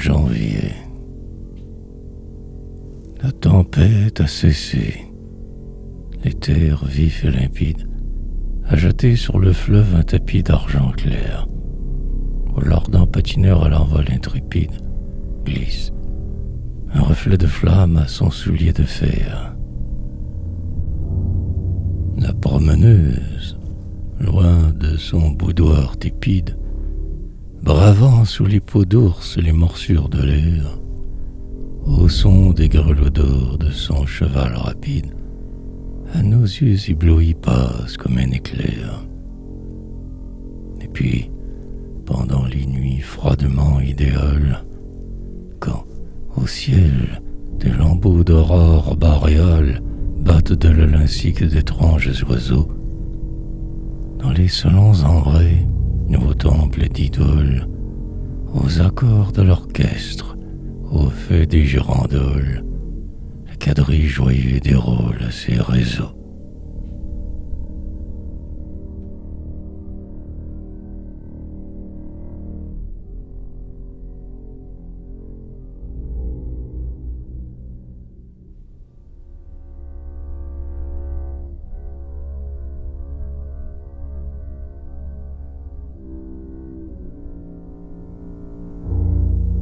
janvier. La tempête a cessé. L'éther vif et limpide a jeté sur le fleuve un tapis d'argent clair, où l'ardent patineur à l'envol intrépide glisse un reflet de flamme à son soulier de fer. La promeneuse, loin de son boudoir tépide, bravant sous les peaux d'ours les morsures de l'air, au son des grelots d'or de son cheval rapide, à nos yeux éblouis passe comme un éclair. Et puis, pendant les nuits froidement idéales, quand, au ciel, des lambeaux d'aurore boréale battent de l'œil ainsi que d'étranges oiseaux, dans les salons ambrés, nouveaux temples d'idoles, aux accords de l'orchestre, au feu des girandoles, le quadrille joyeux déroule ses réseaux.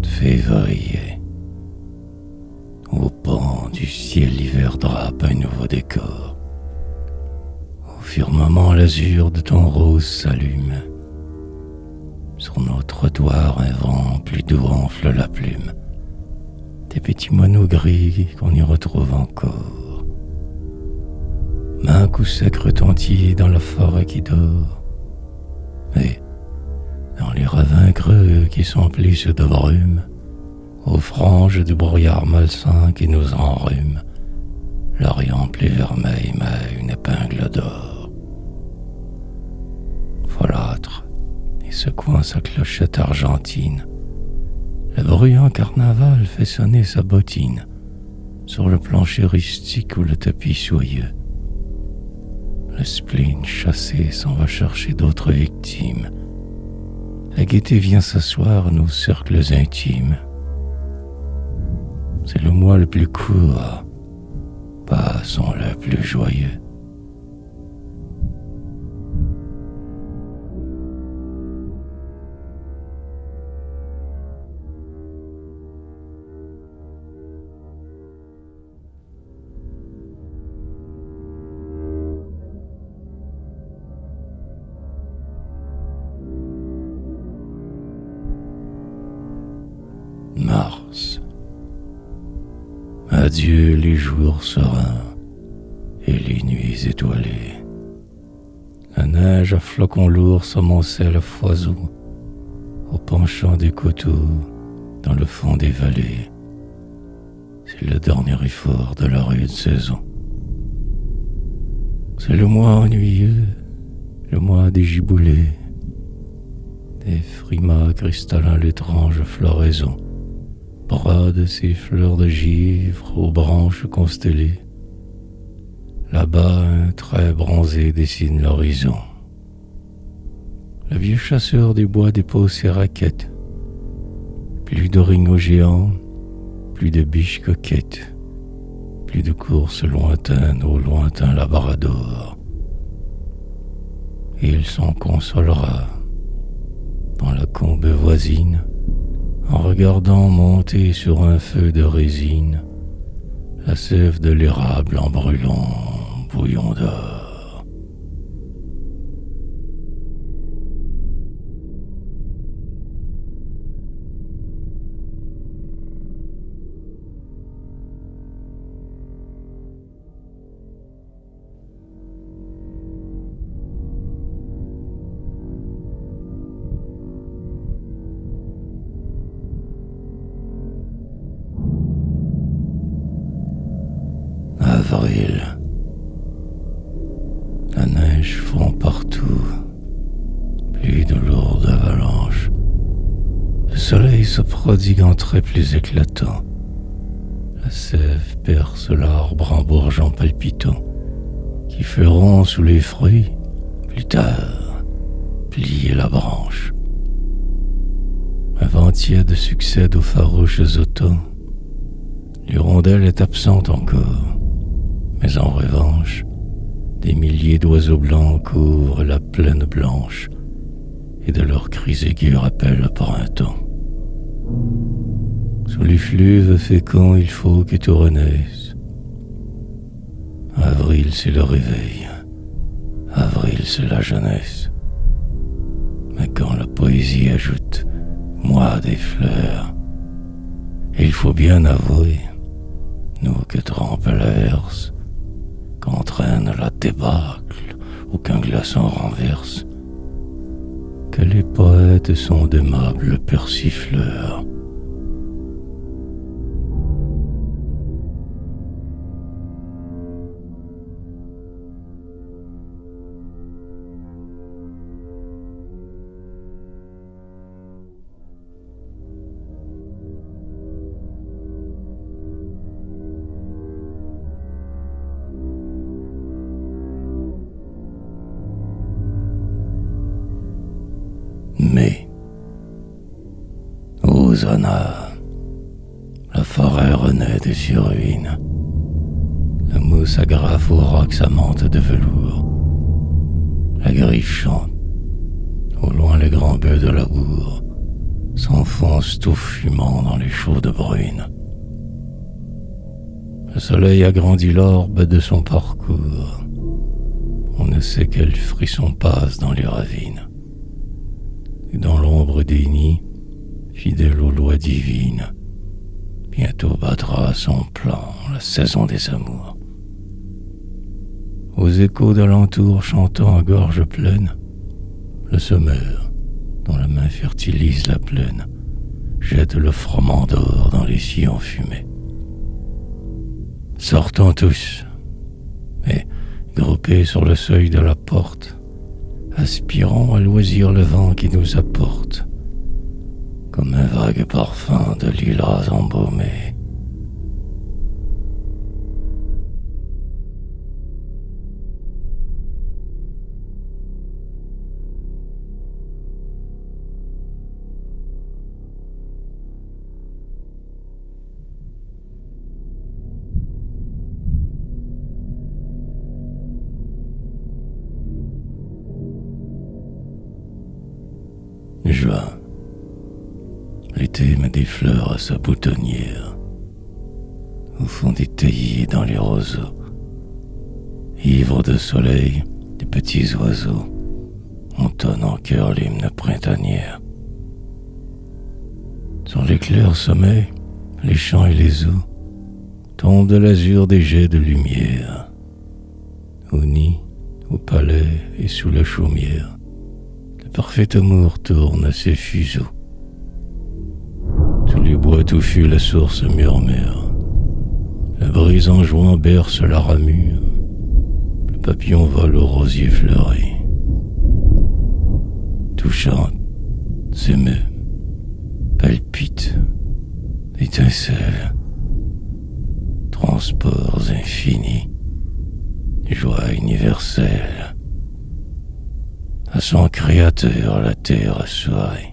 Février. Au pan du ciel, l'hiver drape un nouveau décor. Au firmament, l'azur de ton rose s'allume. Sur nos trottoirs, un vent plus doux enfle la plume des petits moineaux gris qu'on y retrouve encore. Main coup sec retentit dans la forêt qui dort. Et dans les ravins creux qui s'emplissent de brume, aux franges du brouillard malsain qui nous enrhume, l'Orient plus vermeil met une épingle d'or. Folâtre, et secouant sa clochette argentine, le bruyant carnaval fait sonner sa bottine sur le plancher rustique ou le tapis soyeux. Le spleen chassé s'en va chercher d'autres victimes. La gaieté vient s'asseoir à nos cercles intimes. C'est le mois le plus court, passons le plus joyeux. Mars. Adieu les jours sereins et les nuits étoilées. La neige à flocons lourds s'amoncelle à foison au penchant des coteaux, dans le fond des vallées. C'est le dernier effort de la rude saison. C'est le mois ennuyeux, le mois des giboulées, des frimas cristallins l'étrange floraison. Brode ses fleurs de givre aux branches constellées. Là-bas, un trait bronzé dessine l'horizon. Le vieux chasseur des bois dépose ses raquettes. Plus d'orignaux géants, plus de biches coquettes, plus de courses lointaines au lointain Labrador. Et il s'en consolera dans la combe voisine, en regardant monter sur un feu de résine la sève de l'érable en brûlant bouillon d'or. Avril. La neige fond partout, pluie de lourdes avalanches. Le soleil se prodigue en traits plus éclatants. La sève perce l'arbre en bourgeons palpitants, qui feront sous les fruits, plus tard, plier la branche. Un vent tiède succède aux farouches automnes. L'hirondelle est absente encore, mais en revanche, des milliers d'oiseaux blancs couvrent la plaine blanche, et de leurs cris aigus rappellent le printemps. Sous les fluves féconds, il faut que tout renaisse. Avril, c'est le réveil. Avril, c'est la jeunesse. Mais quand la poésie ajoute « moi des fleurs », il faut bien avouer, nous que trempe l'averse, qu'entraîne la débâcle ou qu'un glaçon renverse, que les poètes sont d'aimables persifleurs. Mais, Hosanna, la forêt renaît de ses ruines. La mousse agrafe aux rocs sa mante de velours. La griffe chante. Au loin, les grands bœufs de la bourre s'enfoncent tout fumant dans les chaudes bruines. Le soleil agrandit l'orbe de son parcours. On ne sait quel frisson passe dans les ravines. Et dans l'ombre des nids, fidèle aux lois divines, bientôt battra son plan la saison des amours. Aux échos d'alentour chantant à gorge pleine, le semeur, dont la main fertilise la plaine, jette le froment d'or dans les sillons fumés. Sortons tous, et, groupés sur le seuil de la porte, aspirons à loisir le vent qui nous apporte, comme un vague parfum de lilas embaumés. Juin. L'été met des fleurs à sa boutonnière. Au fond des taillis et dans les roseaux, ivres de soleil, des petits oiseaux entonnent en chœur l'hymne printanière. Sur les clairs sommets, les champs et les eaux tombent de l'azur des jets de lumière. Au nid, au palais et sous la chaumière, parfait amour tourne à ses fuseaux. Tous les bois touffus la source murmure. La brise en jouant berce la ramure. Le papillon vole au rosier fleuri. Tout chante, s'émeut, palpite, étincelle. Transports infinis, joie universelle. À son créateur la terre sourit.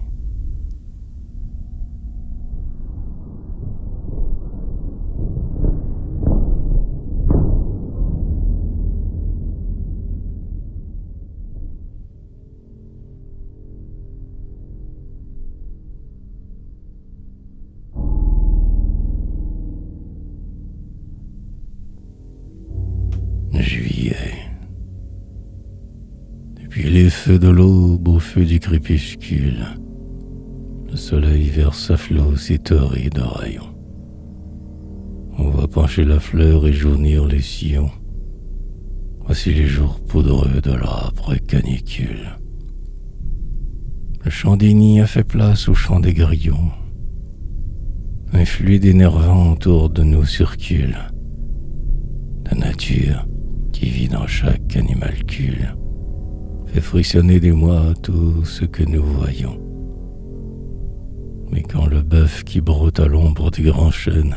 Juillet. Puis les feux de l'aube au feu du crépuscule, le soleil verse à flot ses torrides rayons. On voit pencher la fleur et jaunir les sillons. Voici les jours poudreux de l'âpre canicule. Le chant des nids a fait place au chant des grillons. Un fluide énervant autour de nous circule. La nature, qui vit dans chaque animalcule, fait frissonner des mois tout ce que nous voyons. Mais quand le bœuf qui broute à l'ombre des grands chênes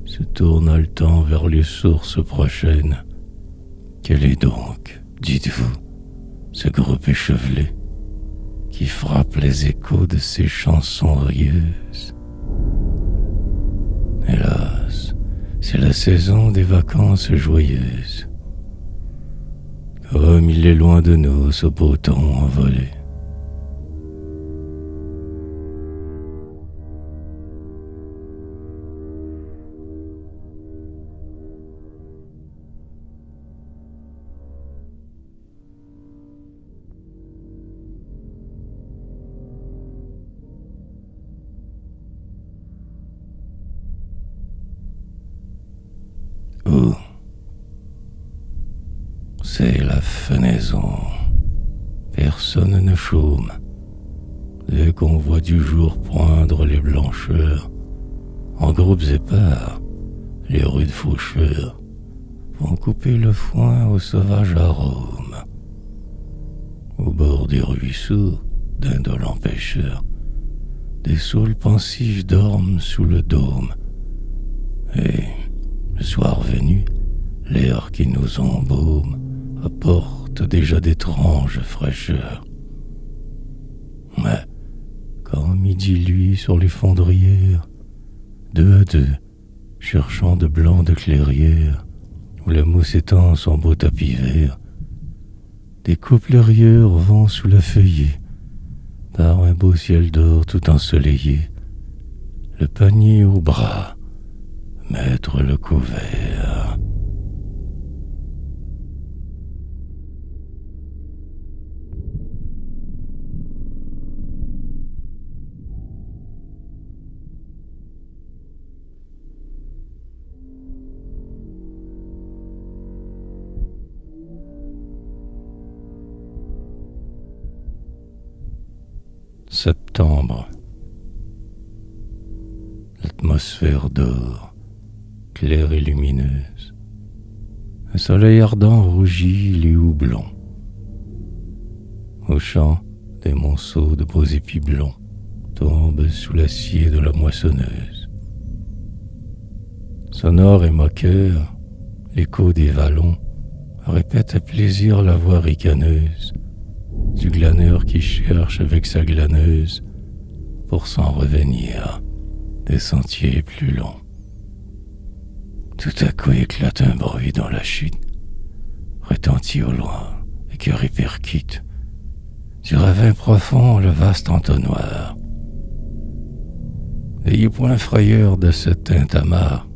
se tourne haletant vers les sources prochaines, quel est donc, dites-vous, ce groupe échevelé qui frappe les échos de ses chansons rieuses. Hélas, c'est la saison des vacances joyeuses. Comme il est loin de nous, ce beau temps envolé. Oh, c'est la fenaison. Personne ne chôme. Dès qu'on voit du jour poindre les blancheurs, en groupes épars, les rudes faucheurs vont couper le foin aux sauvages arômes. Au bord des ruisseaux, d'indolents pêcheurs, des saules pensifs dorment sous le dôme. Et, le soir venu, l'air qui nous embaume apporte déjà d'étranges fraîcheurs. Mais, quand midi luit sur les fondrières, deux à deux, cherchant de blancs de clairières, où la mousse étend son beau tapis vert, des couples rieurs vont sous la feuillée, par un beau ciel d'or tout ensoleillé, le panier au bras, mettre le couvert. Septembre. L'atmosphère d'or, claire et lumineuse. Un soleil ardent rougit les houblons. Au champ, des monceaux de beaux épis blonds tombent sous l'acier de la moissonneuse. Sonore et moqueur, l'écho des vallons répète à plaisir la voix ricaneuse du glaneur qui cherche avec sa glaneuse pour s'en revenir des sentiers plus longs. Tout à coup éclate un bruit dans la chute, retentit au loin et qui répercute du ravin profond le vaste entonnoir. N'ayez point frayeur de ce tintamarre.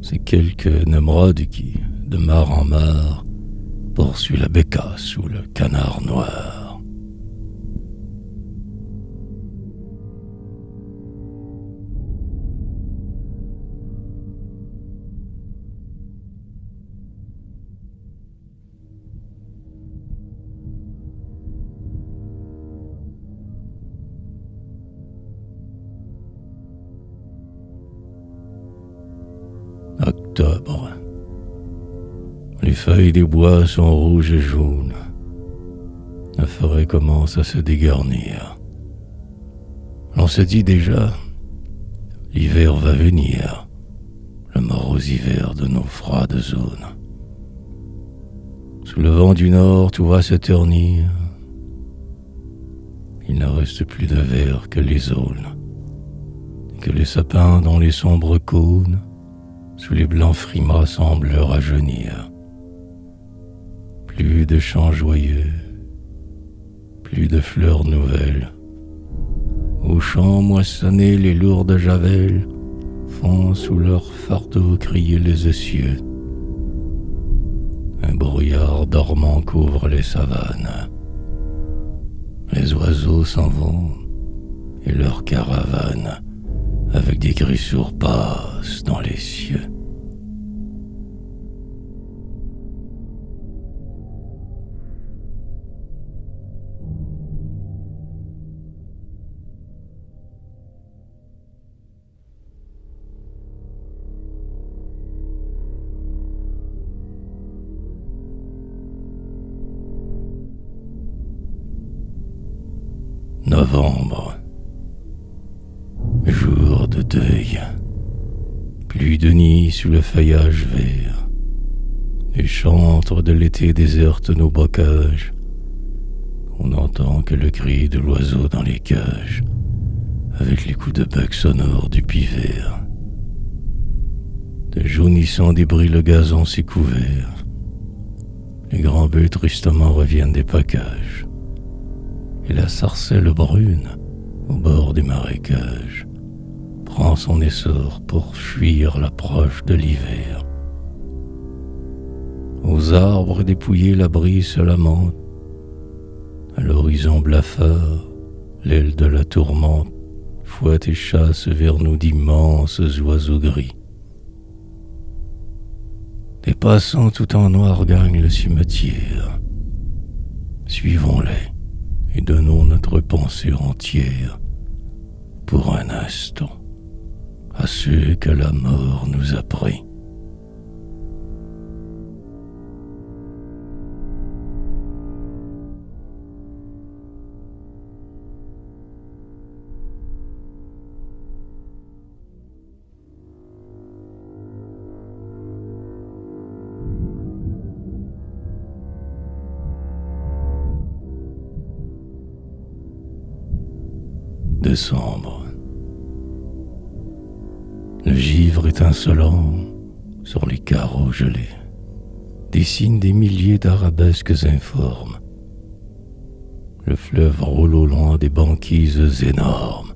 C'est quelque Nemrod qui, de mare en mare, poursuit la bécasse ou le canard noir. Octobre. Les feuilles des bois sont rouges et jaunes. La forêt commence à se dégarnir. On se dit déjà, l'hiver va venir, le morose hiver de nos froides zones. Sous le vent du nord, tout va se ternir. Il ne reste plus de vert que les aulnes, et que les sapins dans les sombres cônes, sous les blancs frimas semblent rajeunir. Plus de chants joyeux, plus de fleurs nouvelles. Aux champs moissonnés, les lourdes javelles font sous leur fardeau crier les essieux. Un brouillard dormant couvre les savanes. Les oiseaux s'en vont et leurs caravanes avec des grissures passent dans les cieux. Novembre. Jour de deuil. Plus de nids sous le feuillage vert. Les chantres de l'été désertent nos bocages On n'entend que le cri de l'oiseau dans les cages, avec les coups de bec sonores du pivert. De jaunissants débris le gazon s'est couvert. Les grands bœufs tristement reviennent des packages. Et la sarcelle brune, au bord des marécages, prend son essor pour fuir l'approche de l'hiver. Aux arbres dépouillés la brise se lamente. À l'horizon blafard, l'aile de la tourmente fouette et chasse vers nous d'immenses oiseaux gris. Des passants tout en noir gagnent le cimetière. Suivons-les et donnons notre pensée entière, pour un instant, à ceux que la mort nous a pris. Décembre. Le givre étincelant sur les carreaux gelés dessine des milliers d'arabesques informes. Le fleuve roule au loin des banquises énormes.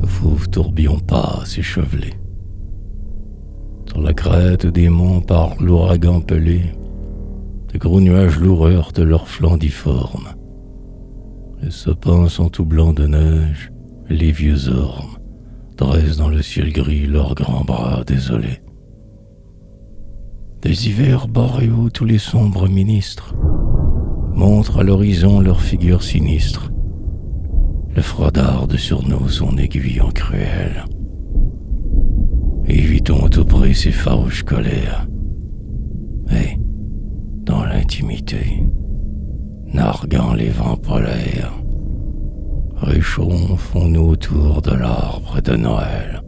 De fauves tourbillons passent échevelés. Sur la crête des monts par l'ouragan pelé, de gros nuages lourds heurtent leurs flancs difformes. Les sapins sont tout blancs de neige, et les vieux ormes dressent dans le ciel gris leurs grands bras désolés. Des hivers boréaux, tous les sombres ministres montrent à l'horizon leurs figures sinistres. Le froid darde sur nous son aiguillon cruel. Évitons à tout prix ces farouches colères. Et, dans l'intimité, narguant les vents polaires, réchauffons-nous autour de l'arbre de Noël.